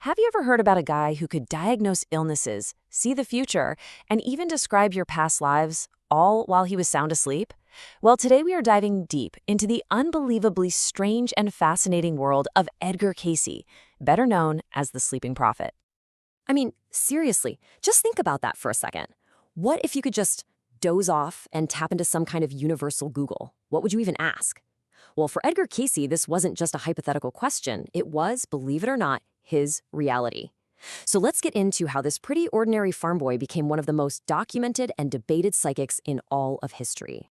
Have you ever heard about a guy who could diagnose illnesses, see the future, and even describe your past lives, all while he was sound asleep? Well, today we are diving deep into the unbelievably strange and fascinating world of Edgar Cayce, better known as the Sleeping Prophet. I mean, seriously, just think about that for a second. What if you could just doze off and tap into some kind of universal Google? What would you even ask? Well, for Edgar Cayce, this wasn't just a hypothetical question. It was, believe it or not, his reality. So let's get into how this pretty ordinary farm boy became one of the most documented and debated psychics in all of history.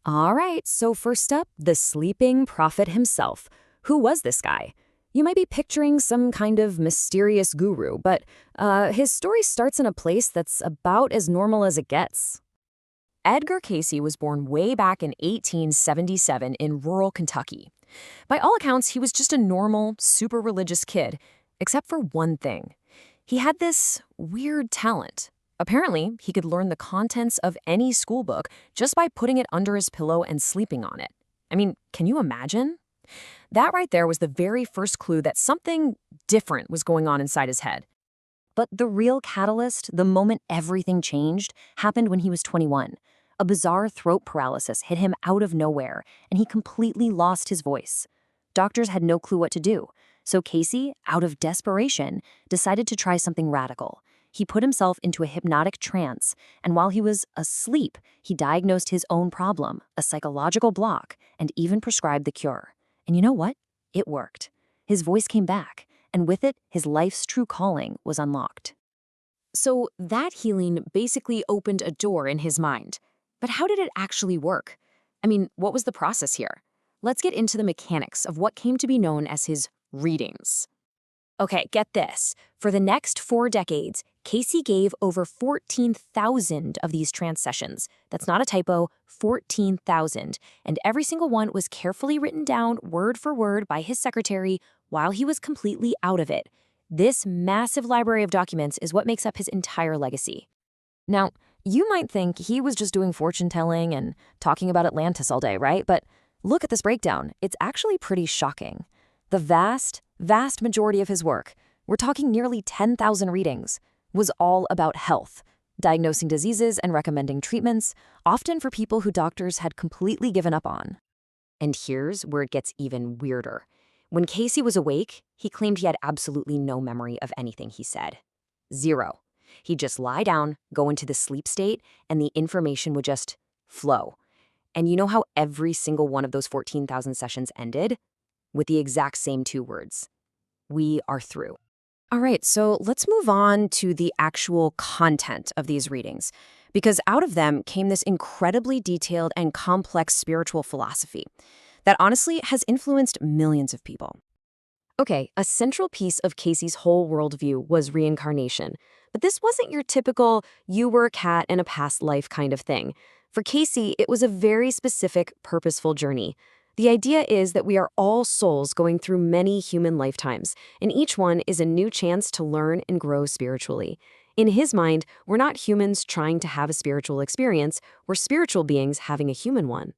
All right, so first up, the sleeping prophet himself. Who was this guy? You might be picturing some kind of mysterious guru, but his story starts in a place that's about as normal as it gets. Edgar Cayce was born way back in 1877 in rural Kentucky. By all accounts, he was just a normal, super religious kid, except for one thing. He had this weird talent. Apparently, he could learn the contents of any school book just by putting it under his pillow and sleeping on it. I mean, can you imagine? That right there was the very first clue that something different was going on inside his head. But the real catalyst, the moment everything changed, happened when he was 21. A bizarre throat paralysis hit him out of nowhere, and he completely lost his voice. Doctors had no clue what to do, so Cayce, out of desperation, decided to try something radical. He put himself into a hypnotic trance, and while he was asleep, he diagnosed his own problem, a psychological block, and even prescribed the cure. And you know what? It worked. His voice came back, and with it, his life's true calling was unlocked. So that healing basically opened a door in his mind. But how did it actually work? I mean, what was the process here? Let's get into the mechanics of what came to be known as his readings. Okay, get this. For the next 4 decades, Cayce gave over 14,000 of these trance sessions. That's not a typo, 14,000. And every single one was carefully written down word for word by his secretary while he was completely out of it. This massive library of documents is what makes up his entire legacy. Now, you might think he was just doing fortune-telling and talking about Atlantis all day, right? But look at this breakdown. It's actually pretty shocking. The vast majority of his work, we're talking nearly 10,000 readings, was all about health, diagnosing diseases and recommending treatments, often for people who doctors had completely given up on. And here's where it gets even weirder. When Cayce was awake, he claimed he had absolutely no memory of anything he said. Zero. He'd just lie down, go into the sleep state, and the information would just flow. And you know how every single one of those 14,000 sessions ended? With the exact same 2 words. We are through. All right, so let's move on to the actual content of these readings, because out of them came this incredibly detailed and complex spiritual philosophy that honestly has influenced millions of people. Okay, a central piece of Cayce's whole worldview was reincarnation, but this wasn't your typical you were a cat in a past life kind of thing. For Cayce, it was a very specific, purposeful journey. The idea is that we are all souls going through many human lifetimes, and each one is a new chance to learn and grow spiritually. In his mind, we're not humans trying to have a spiritual experience, we're spiritual beings having a human one.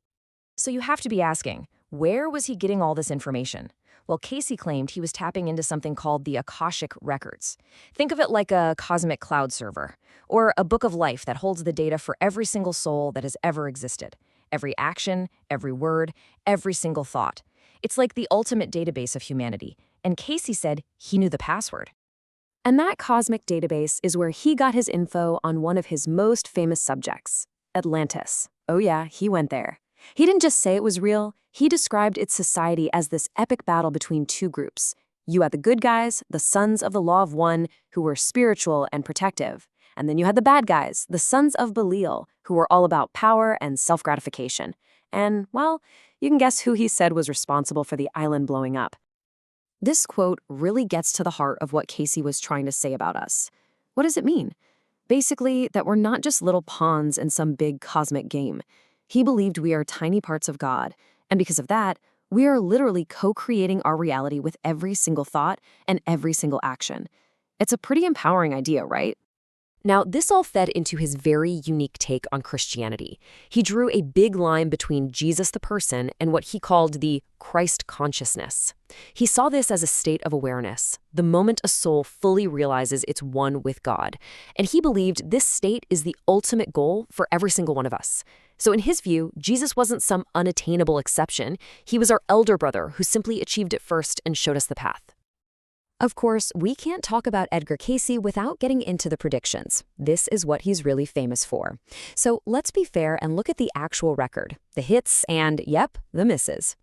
So you have to be asking, where was he getting all this information? Well, Cayce claimed he was tapping into something called the Akashic Records. Think of it like a cosmic cloud server, or a book of life that holds the data for every single soul that has ever existed. Every action, every word, every single thought. It's like the ultimate database of humanity, and Cayce said he knew the password. And that cosmic database is where he got his info on one of his most famous subjects, Atlantis. Oh yeah, he went there. He didn't just say it was real, he described its society as this epic battle between 2 groups. You had the good guys, the sons of the Law of One, who were spiritual and protective. And then you had the bad guys, the sons of Belial, who were all about power and self-gratification. And, well, you can guess who he said was responsible for the island blowing up. This quote really gets to the heart of what Cayce was trying to say about us. What does it mean? Basically, that we're not just little pawns in some big cosmic game. He believed we are tiny parts of God, and because of that, we are literally co-creating our reality with every single thought and every single action. It's a pretty empowering idea, right? Now, this all fed into his very unique take on Christianity. He drew a big line between Jesus the person and what he called the Christ consciousness. He saw this as a state of awareness, the moment a soul fully realizes it's one with God. And he believed this state is the ultimate goal for every single one of us. So in his view, Jesus wasn't some unattainable exception. He was our elder brother who simply achieved it first and showed us the path. Of course, we can't talk about Edgar Cayce without getting into the predictions. This is what he's really famous for. So let's be fair and look at the actual record, the hits and, yep, the misses.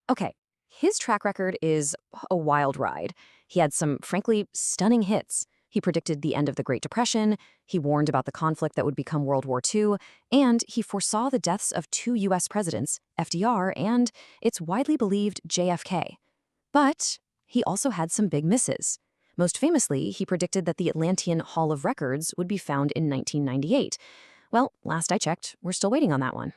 Okay, his track record is a wild ride. He had some, frankly, stunning hits. He predicted the end of the Great Depression, he warned about the conflict that would become World War II, and he foresaw the deaths of 2 U.S. presidents, FDR and, it's widely believed, JFK. But he also had some big misses. Most famously, he predicted that the Atlantean Hall of Records would be found in 1998. Well, last I checked, we're still waiting on that one.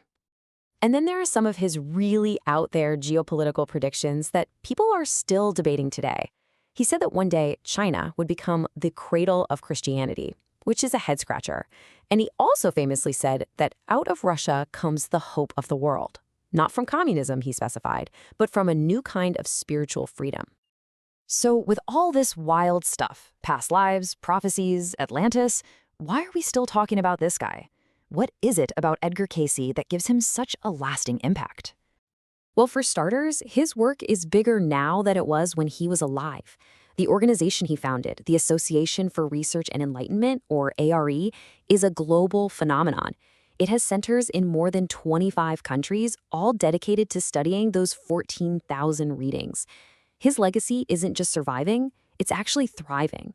And then there are some of his really out there geopolitical predictions that people are still debating today. He said that one day China would become the cradle of Christianity, which is a head-scratcher. And he also famously said that out of Russia comes the hope of the world. Not from communism, he specified, but from a new kind of spiritual freedom. So with all this wild stuff, past lives, prophecies, Atlantis, why are we still talking about this guy? What is it about Edgar Cayce that gives him such a lasting impact? Well, for starters, his work is bigger now than it was when he was alive. The organization he founded, the Association for Research and Enlightenment, or ARE, is a global phenomenon. It has centers in more than 25 countries, all dedicated to studying those 14,000 readings. His legacy isn't just surviving, it's actually thriving.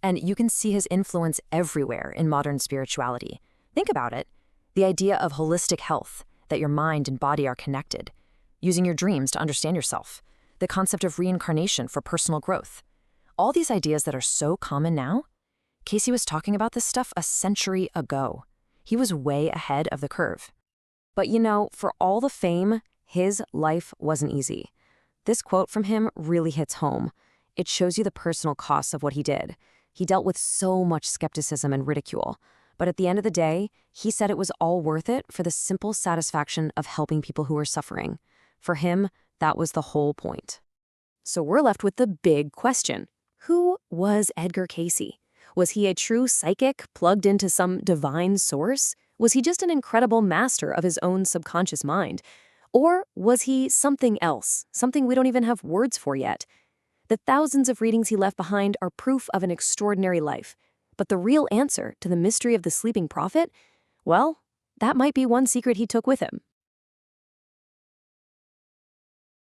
And you can see his influence everywhere in modern spirituality. Think about it. The idea of holistic health, that your mind and body are connected. Using your dreams to understand yourself. The concept of reincarnation for personal growth. All these ideas that are so common now, Cayce was talking about this stuff a century ago. He was way ahead of the curve. But you know, for all the fame, his life wasn't easy. This quote from him really hits home. It shows you the personal costs of what he did. He dealt with so much skepticism and ridicule. But at the end of the day, he said it was all worth it for the simple satisfaction of helping people who were suffering. For him, that was the whole point. So we're left with the big question. Who was Edgar Cayce? Was he a true psychic plugged into some divine source? Was he just an incredible master of his own subconscious mind? Or was he something else, something we don't even have words for yet? The thousands of readings he left behind are proof of an extraordinary life. But the real answer to the mystery of the sleeping prophet, well, that might be one secret he took with him.